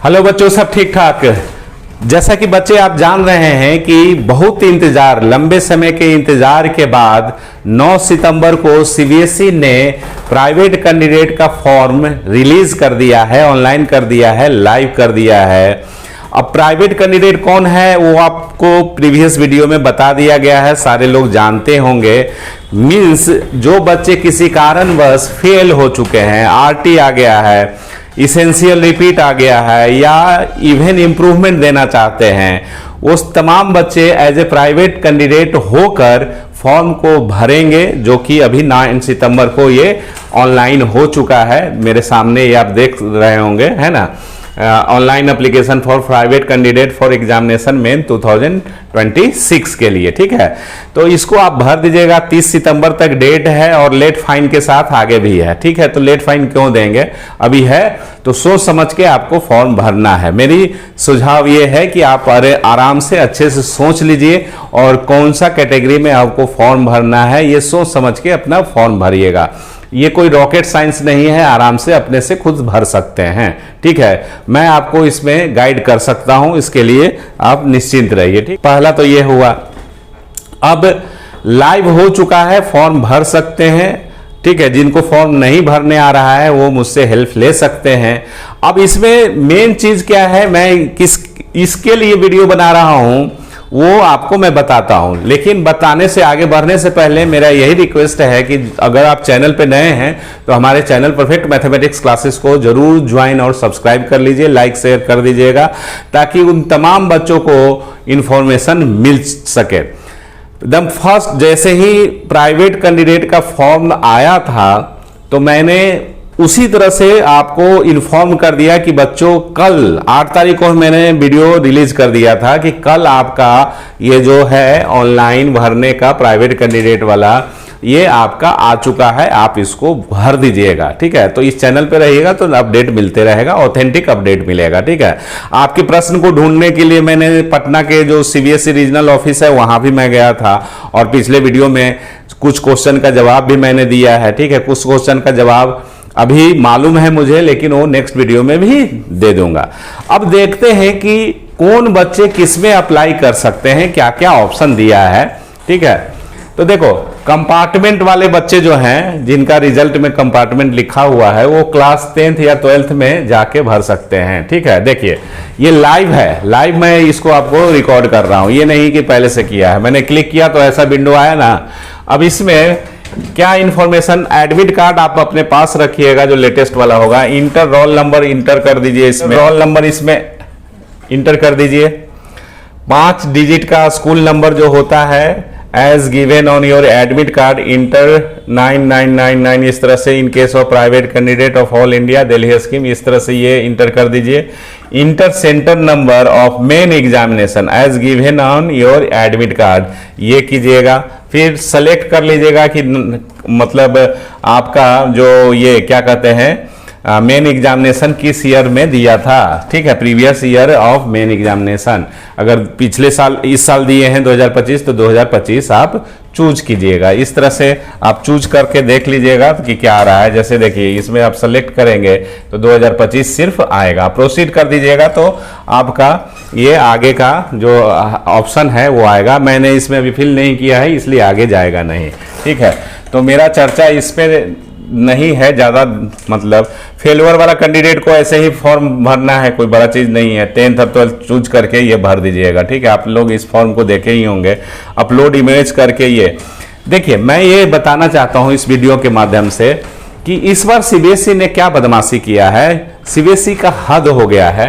Hello बच्चों, सब ठीक ठाक। जैसा कि बच्चे आप जान रहे हैं कि बहुत इंतजार, लंबे समय के इंतजार के बाद 9 सितंबर को सीबीएसई ने प्राइवेट कैंडिडेट का फॉर्म रिलीज कर दिया है, ऑनलाइन कर दिया है, लाइव कर दिया है। अब प्राइवेट कैंडिडेट कौन है वो आपको प्रीवियस वीडियो में बता दिया गया है, सारे लोग जानते होंगे। मींस जो बच्चे किसी कारणवश फेल हो चुके हैं, आरटी आ गया है, इसेंशियल रिपीट आ गया है या इवन इम्प्रूवमेंट देना चाहते हैं, उस तमाम बच्चे एज ए प्राइवेट कैंडिडेट होकर फॉर्म को भरेंगे, जो कि अभी 9 सितंबर को ये ऑनलाइन हो चुका है। मेरे सामने ये आप देख रहे होंगे, है ना, online application for private candidate for examination main 2026 के लिए। ठीक है, तो इसको आप भर दीजिएगा। 30 सितंबर तक डेट है और लेट फाइन के साथ आगे भी है। ठीक है, तो लेट फाइन क्यों देंगे, अभी है तो सोच समझ के आपको फॉर्म भरना है। मेरी सुझाव ये है कि आप आराम से अच्छे से सोच लीजिए और कौन सा कैटेगरी में आपको फॉर्म भरना है ये सोच समझ के अपना फॉर्म भरिएगा। ये कोई रॉकेट साइंस नहीं है, आराम से अपने से खुद भर सकते हैं। ठीक है, मैं आपको इसमें गाइड कर सकता हूं, इसके लिए आप निश्चिंत रहिए। ठीक, पहला तो ये हुआ। अब लाइव हो चुका है, फॉर्म भर सकते हैं। ठीक है, जिनको फॉर्म नहीं भरने आ रहा है वो मुझसे हेल्प ले सकते हैं। अब इसमें मेन चीज क्या है, मैं इसके लिए वीडियो बना रहा हूं वो आपको मैं बताता हूं, लेकिन बताने से आगे बढ़ने से पहले मेरा यही रिक्वेस्ट है कि अगर आप चैनल पे नए हैं तो हमारे चैनल परफेक्ट मैथमेटिक्स क्लासेस को जरूर ज्वाइन और सब्सक्राइब कर लीजिए, लाइक शेयर कर दीजिएगा, ताकि उन तमाम बच्चों को इंफॉर्मेशन मिल सके। एकदम फर्स्ट जैसे ही प्राइवेट कैंडिडेट का फॉर्म आया था तो मैंने उसी तरह से आपको इन्फॉर्म कर दिया कि बच्चों कल 8 तारीख को मैंने वीडियो रिलीज कर दिया था कि कल आपका ये जो है ऑनलाइन भरने का प्राइवेट कैंडिडेट वाला ये आपका आ चुका है, आप इसको भर दीजिएगा। ठीक है, तो इस चैनल पे रहिएगा तो अपडेट मिलते रहेगा, ऑथेंटिक अपडेट मिलेगा। ठीक है, आपके प्रश्न को ढूंढने के लिए मैंने पटना के जो सीबीएसई रीजनल ऑफिस है वहां भी मैं गया था और पिछले वीडियो में कुछ क्वेश्चन का जवाब भी मैंने दिया है। ठीक है, कुछ क्वेश्चन का जवाब अभी मालूम है मुझे, लेकिन वो नेक्स्ट वीडियो में भी दे दूंगा। अब देखते हैं कि कौन बच्चे किस में अप्लाई कर सकते हैं, क्या क्या ऑप्शन दिया है। ठीक है, तो देखो कंपार्टमेंट वाले बच्चे जो हैं जिनका रिजल्ट में कंपार्टमेंट लिखा हुआ है वो क्लास 10th या 12th में जाके भर सकते हैं। ठीक है, देखिए ये लाइव है, लाइव मैं इसको आपको रिकॉर्ड कर रहा हूं, ये नहीं कि पहले से किया है। मैंने क्लिक किया तो ऐसा विंडो आया ना। अब इसमें क्या इंफॉर्मेशन, एडमिट कार्ड आप अपने पास रखिएगा जो लेटेस्ट वाला होगा। इंटर रोल नंबर इंटर कर दीजिए, इसमें रोल नंबर इसमें इंटर कर दीजिए। 5 डिजिट का स्कूल नंबर जो होता है as given on your admit card enter 9999, इस तरह से in case of private candidate of all India Delhi scheme, इस तरह से ये इंटर कर दीजिए। Enter centre number of main examination as given on your admit card, ये कीजिएगा। फिर सेलेक्ट कर लीजिएगा कि मतलब आपका जो ये क्या कहते हैं मेन एग्जामिनेशन किस ईयर में दिया था। ठीक है, previous year of main examination, अगर पिछले साल इस साल दिए हैं 2025 तो 2025 आप चूज कीजिएगा। इस तरह से आप चूज करके देख लीजिएगा कि क्या आ रहा है। जैसे देखिए इसमें आप सेलेक्ट करेंगे तो 2025 सिर्फ आएगा, प्रोसीड कर दीजिएगा तो आपका ये आगे का जो ऑप्शन है वो आएगा। मैंने इसमें अभी फिल नहीं किया है इसलिए आगे जाएगा नहीं। ठीक है, तो मेरा चर्चा इस पे नहीं है ज़्यादा, मतलब फेलवर वाला कैंडिडेट को ऐसे ही फॉर्म भरना है, कोई बड़ा चीज़ नहीं है। 10th और 12th चूज करके ये भर दीजिएगा। ठीक है, आप लोग इस फॉर्म को देखे ही होंगे, अपलोड इमेज करके ये देखिए। मैं ये बताना चाहता हूँ इस वीडियो के माध्यम से कि इस बार सीबीएसई ने क्या बदमाशी किया है। सीबीएसई का हद हो गया है।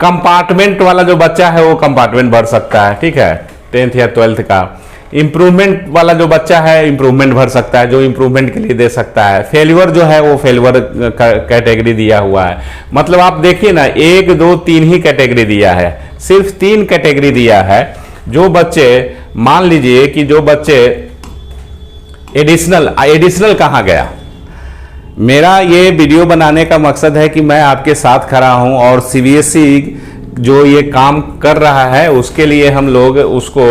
कंपार्टमेंट वाला जो बच्चा है वो कंपार्टमेंट भर सकता है। ठीक है, 10th या 12th का। इंप्रूवमेंट वाला जो बच्चा है इंप्रूवमेंट भर सकता है, जो इंप्रूवमेंट के लिए दे सकता है। फेल्यूर जो है वो फेल्यूर कैटेगरी दिया हुआ है। मतलब आप देखिए ना, 1 2 3 ही कैटेगरी दिया है, सिर्फ 3 कैटेगरी दिया है। जो बच्चे मान लीजिए कि जो बच्चे एडिशनल कहाँ गया। मेरा ये वीडियो बनाने का मकसद है कि मैं आपके साथ खड़ा हूं और सीबीएसई जो ये काम कर रहा है उसके लिए हम लोग उसको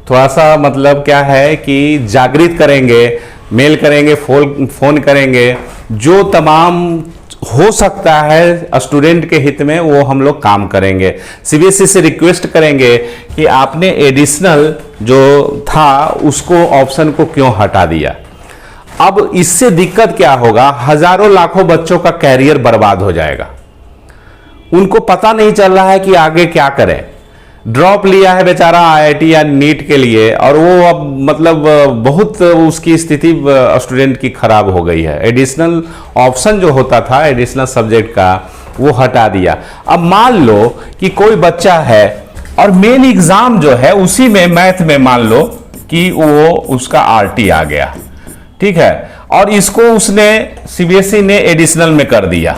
थोड़ा सा मतलब क्या है कि जागृत करेंगे, मेल करेंगे, फोन करेंगे। जो तमाम हो सकता है स्टूडेंट के हित में, वो हम लोग काम करेंगे। सीबीएसई से रिक्वेस्ट करेंगे कि आपने एडिशनल जो था उसको ऑप्शन को क्यों हटा दिया। अब इससे दिक्कत क्या होगा, हजारों लाखों बच्चों का कैरियर बर्बाद हो जाएगा। उनको पता नहीं चल रहा है कि आगे क्या करें। ड्रॉप लिया है बेचारा आईआईटी या नीट के लिए, और वो अब मतलब बहुत उसकी स्थिति स्टूडेंट की खराब हो गई है। एडिशनल ऑप्शन जो होता था एडिशनल सब्जेक्ट का, वो हटा दिया। अब मान लो कि कोई बच्चा है और मेन एग्जाम जो है उसी में मैथ में मान लो कि वो उसका आरटी आ गया, ठीक है, और इसको उसने सीबीएसई ने एडिशनल में कर दिया।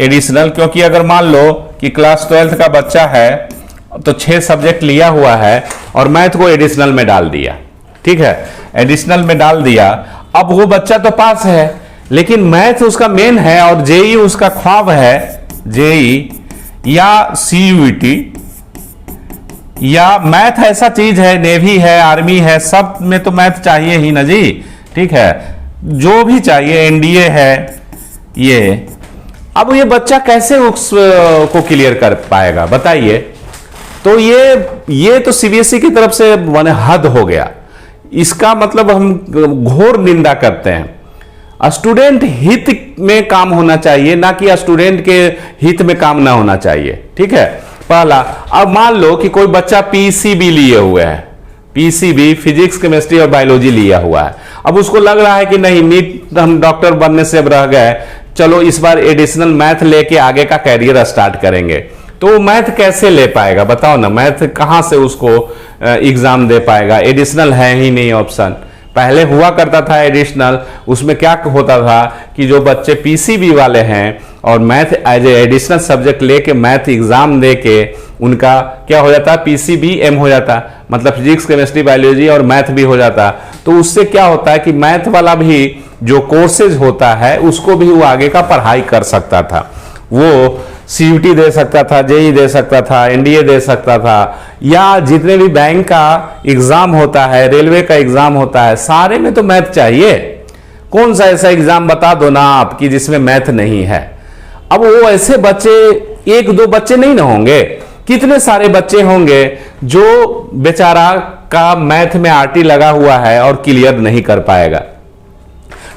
एडिशनल क्योंकि अगर मान लो कि क्लास 12th का बच्चा है तो 6 सब्जेक्ट लिया हुआ है और मैथ को एडिशनल में डाल दिया, ठीक है, एडिशनल में डाल दिया। अब वो बच्चा तो पास है, लेकिन मैथ उसका मेन है और जेई उसका ख्वाब है, जेई या सीयूईटी या मैथ ऐसा चीज है, नेवी है, आर्मी है, सब में तो मैथ चाहिए ही ना जी, ठीक है, जो भी चाहिए, एनडीए है ये। अब ये बच्चा कैसे उसको क्लियर कर पाएगा बताइए। तो ये तो सीबीएसई की तरफ से माने हद हो गया। इसका मतलब हम घोर निंदा करते हैं। स्टूडेंट हित में काम होना चाहिए, ना कि स्टूडेंट के हित में काम ना होना चाहिए, ठीक है, पहला। अब मान लो कि कोई बच्चा पीसीबी लिए हुए है, पीसीबी फिजिक्स केमिस्ट्री और बायोलॉजी लिया हुआ है। अब उसको लग रहा है कि नहीं नीट हम डॉक्टर बनने से अब रह गए, चलो इस बार एडिशनल मैथ लेके आगे का कैरियर स्टार्ट करेंगे। तो मैथ कैसे ले पाएगा बताओ ना, मैथ कहां से उसको एग्जाम दे पाएगा। एडिशनल है ही नहीं ऑप्शन। पहले हुआ करता था एडिशनल, उसमें क्या होता था कि जो बच्चे पीसीबी वाले हैं और math as a additional subject लेके मैथ एग्जाम दे के उनका क्या हो जाता, पीसीबी एम हो जाता, मतलब फिजिक्स केमिस्ट्री बायोलॉजी और मैथ भी हो जाता। तो उससे क्या होता है कि मैथ वाला भी जो कोर्सेज होता है उसको भी वो आगे का पढ़ाई कर सकता था। वो सीयूटी दे सकता था, जेई दे सकता था, एनडीए दे सकता था, या जितने भी बैंक का एग्जाम होता है, रेलवे का एग्जाम होता है, सारे में तो मैथ चाहिए। कौन सा ऐसा एग्जाम बता दो ना आप कि जिसमें मैथ नहीं है। अब वो ऐसे बच्चे 1-2 बच्चे नहीं ना होंगे, कितने सारे बच्चे होंगे जो बेचारा का मैथ में आरटी लगा हुआ है और क्लियर नहीं कर पाएगा।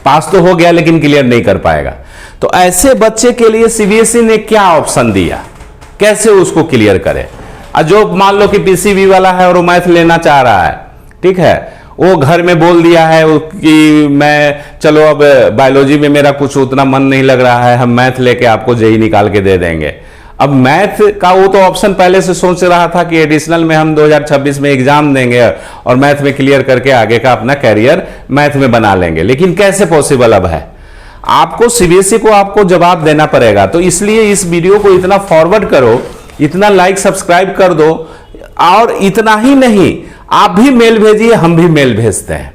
पास तो हो गया लेकिन क्लियर नहीं कर पाएगा। तो ऐसे बच्चे के लिए सीबीएसई ने क्या ऑप्शन दिया, कैसे उसको क्लियर करे। और जो मान लो कि पीसीबी वाला है और वो मैथ लेना चाह रहा है, ठीक है, वो घर में बोल दिया है कि मैं चलो अब बायोलॉजी में मेरा कुछ उतना मन नहीं लग रहा है, हम मैथ लेके आपको जेई निकाल के दे देंगे। अब मैथ का वो तो ऑप्शन पहले से सोच रहा था कि एडिशनल में हम 2026 में एग्जाम देंगे और मैथ में क्लियर करके आगे का अपना कैरियर मैथ में बना लेंगे, लेकिन कैसे पॉसिबल अब है। आपको सीबीएसई को आपको जवाब देना पड़ेगा। तो इसलिए इस वीडियो को इतना फॉरवर्ड करो, इतना लाइक सब्सक्राइब कर दो, और इतना ही नहीं आप भी मेल भेजिए, हम भी मेल भेजते हैं,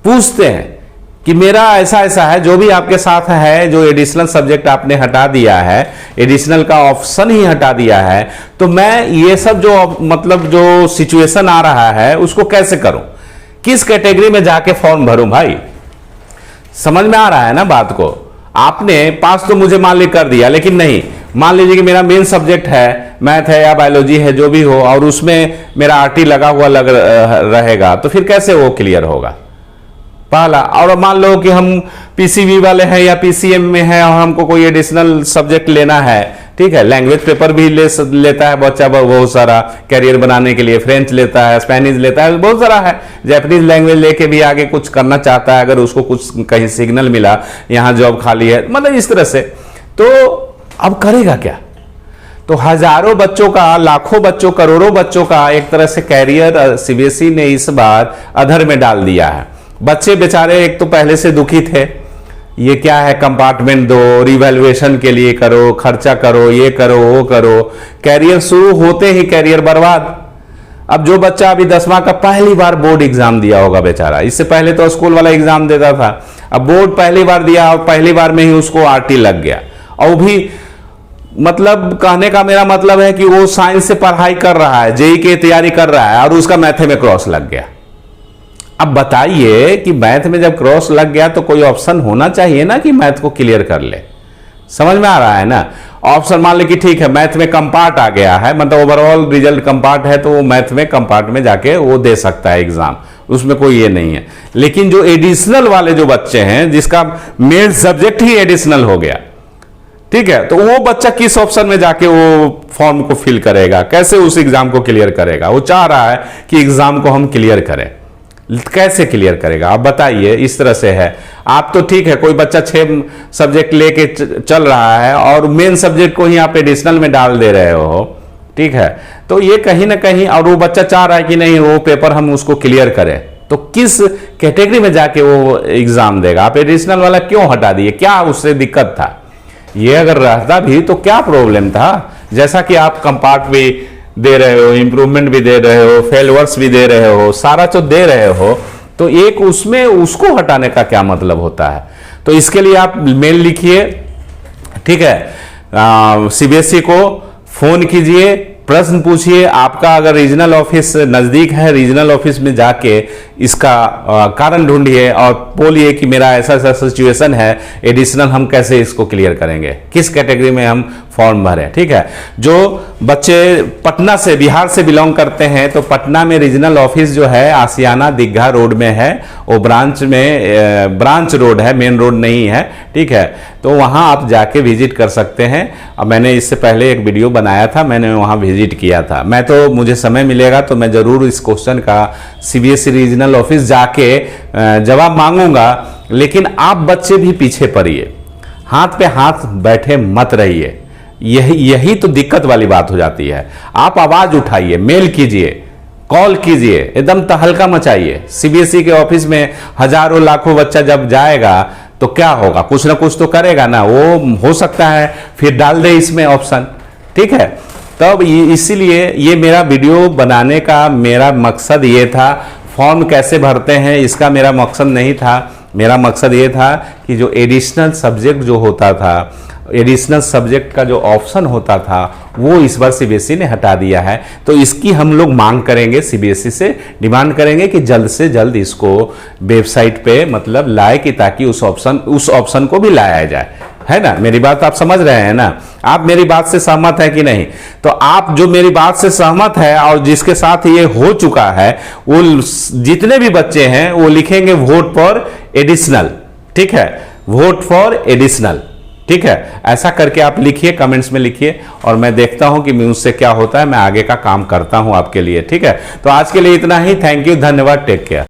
पूछते हैं कि मेरा ऐसा ऐसा है, जो भी आपके साथ है, जो एडिशनल सब्जेक्ट आपने हटा दिया है, एडिशनल का ऑप्शन ही हटा दिया है, तो मैं ये सब जो मतलब जो सिचुएशन आ रहा है उसको कैसे करूं, किस कैटेगरी में जाके फॉर्म भरूं। भाई समझ में आ रहा है ना बात को। आपने पास तो मुझे मान ली कर दिया, लेकिन नहीं, मान लीजिए कि मेरा मेन सब्जेक्ट है मैथ है या बायोलॉजी है, जो भी हो, और उसमें मेरा आरटी लगा हुआ रहेगा, तो फिर कैसे वो क्लियर होगा पहला। और मान लो कि हम पीसीबी वाले हैं या पीसीएम में हैं और हमको कोई एडिशनल सब्जेक्ट लेना है, ठीक है, लैंग्वेज पेपर भी लेता है बच्चा बहुत सारा कैरियर बनाने के लिए, फ्रेंच लेता है, स्पेनिश लेता है, बहुत सारा है, जापानीज लैंग्वेज लेके भी आगे कुछ करना चाहता है, अगर उसको कुछ कहीं सिग्नल मिला यहाँ जॉब खाली है, मतलब इस तरह से। तो अब करेगा क्या। तो हजारों बच्चों का, लाखों बच्चों, करोड़ों बच्चों का एक तरह से कैरियर सीबीएसई ने इस बार अधर में डाल दिया है। बच्चे बेचारे एक तो पहले से दुखी थे, ये क्या है, कंपार्टमेंट दो, रिवैल्यूएशन के लिए करो, खर्चा करो, ये करो वो करो, कैरियर शुरू होते ही कैरियर बर्बाद। अब जो बच्चा अभी 10वां का पहली बार बोर्ड एग्जाम दिया होगा बेचारा, इससे पहले तो स्कूल वाला एग्जाम देता था, अब बोर्ड पहली बार दिया और पहली बार में ही उसको आरटी लग गया, और भी मतलब कहने का मेरा मतलब है कि वो साइंस से पढ़ाई कर रहा है, जेई की तैयारी कर रहा है, और उसका मैथ में क्रॉस लग गया। अब बताइए कि मैथ में जब क्रॉस लग गया तो कोई ऑप्शन होना चाहिए ना कि मैथ को क्लियर कर ले। समझ में आ रहा है ना। ऑप्शन मान लो कि ठीक है मैथ में कम पार्ट आ गया है, मतलब ओवरऑल रिजल्ट कम पार्ट है, तो वो मैथ में कम पार्ट में जाके वो दे सकता है एग्जाम, उसमें कोई ये नहीं है। लेकिन जो एडिशनल वाले जो बच्चे हैं जिसका मेन सब्जेक्ट ही एडिशनल हो गया, ठीक है, तो वो बच्चा किस ऑप्शन में जाके वो फॉर्म को फिल करेगा, कैसे उस एग्जाम को क्लियर करेगा। वो चाह रहा है कि एग्जाम को हम क्लियर करें, कैसे क्लियर करेगा आप बताइए। इस तरह से है, आप तो ठीक है कोई बच्चा 6 सब्जेक्ट लेके चल रहा है और मेन सब्जेक्ट को ही आप एडिशनल में डाल दे रहे हो, ठीक है, तो ये कहीं ना कहीं, और वो बच्चा चाह रहा है कि नहीं वो पेपर हम उसको क्लियर करें, तो किस कैटेगरी में जाके वो एग्जाम देगा। आप एडिशनल वाला क्यों हटा दिए, क्या उससे दिक्कत था। ये अगर रहता भी तो क्या प्रॉब्लम था। जैसा कि आप कंपार्ट भी दे रहे हो, इंप्रूवमेंट भी दे रहे हो, फेलवर्स भी दे रहे हो, सारा तो दे रहे हो, तो एक उसमें उसको हटाने का क्या मतलब होता है। तो इसके लिए आप मेल लिखिए, ठीक है, सीबीएसई को फोन कीजिए, प्रश्न पूछिए। आपका अगर रीजनल ऑफिस नज़दीक है, रीजनल ऑफिस में जाके इसका कारण ढूंढिए और बोलिए कि मेरा ऐसा ऐसा सिचुएशन है, एडिशनल हम कैसे इसको क्लियर करेंगे, किस कैटेगरी में हम फॉर्म भरें, ठीक है। जो बच्चे पटना से, बिहार से बिलोंग करते हैं, तो पटना में रीजनल ऑफिस जो है आसियाना दीघा रोड में है, वो ब्रांच रोड है, मेन रोड नहीं है, ठीक है। तो वहाँ आप जाके विजिट कर सकते हैं। अब मैंने इससे पहले एक वीडियो बनाया था, मैंने वहाँ विजिट किया था। मैं तो, मुझे समय मिलेगा तो मैं ज़रूर इस क्वेश्चन का सीबीएसई रीजनल ऑफिस जाके जवाब मांगूंगा। लेकिन आप बच्चे भी पीछे पड़िए, हाथ पे हाथ बैठे मत रहिए। यही तो दिक्कत वाली बात हो जाती है। आप आवाज उठाइए, मेल कीजिए, कॉल कीजिए, एकदम तहलका मचाइए। सीबीएसई के ऑफिस में हजारों लाखों बच्चा जब जाएगा तो क्या होगा, कुछ ना कुछ तो करेगा ना वो, हो सकता है फिर डाल दे इसमें ऑप्शन, ठीक है। तब इसीलिए ये मेरा वीडियो बनाने का मेरा मकसद ये था। फॉर्म कैसे भरते हैं इसका मेरा मकसद नहीं था। मेरा मकसद ये था कि जो एडिशनल सब्जेक्ट जो होता था, एडिशनल सब्जेक्ट का जो ऑप्शन होता था, वो इस बार सीबीएसई ने हटा दिया है। तो इसकी हम लोग मांग करेंगे, सीबीएसई से डिमांड करेंगे कि जल्द से जल्द इसको वेबसाइट पे मतलब लाए, कि ताकि उस ऑप्शन को भी लाया जाए, है ना। मेरी बात आप समझ रहे हैं ना। आप मेरी बात से सहमत है कि नहीं। तो आप जो मेरी बात से सहमत है और जिसके साथ ये हो चुका है, वो जितने भी बच्चे हैं वो लिखेंगे वोट फॉर एडिशनल, ठीक है, वोट फॉर एडिशनल, ठीक है। ऐसा करके आप लिखिए, कमेंट्स में लिखिए, और मैं देखता हूं कि मुझसे क्या होता है, मैं आगे का काम करता हूं आपके लिए, ठीक है। तो आज के लिए इतना ही। थैंक यू, धन्यवाद, टेक केयर।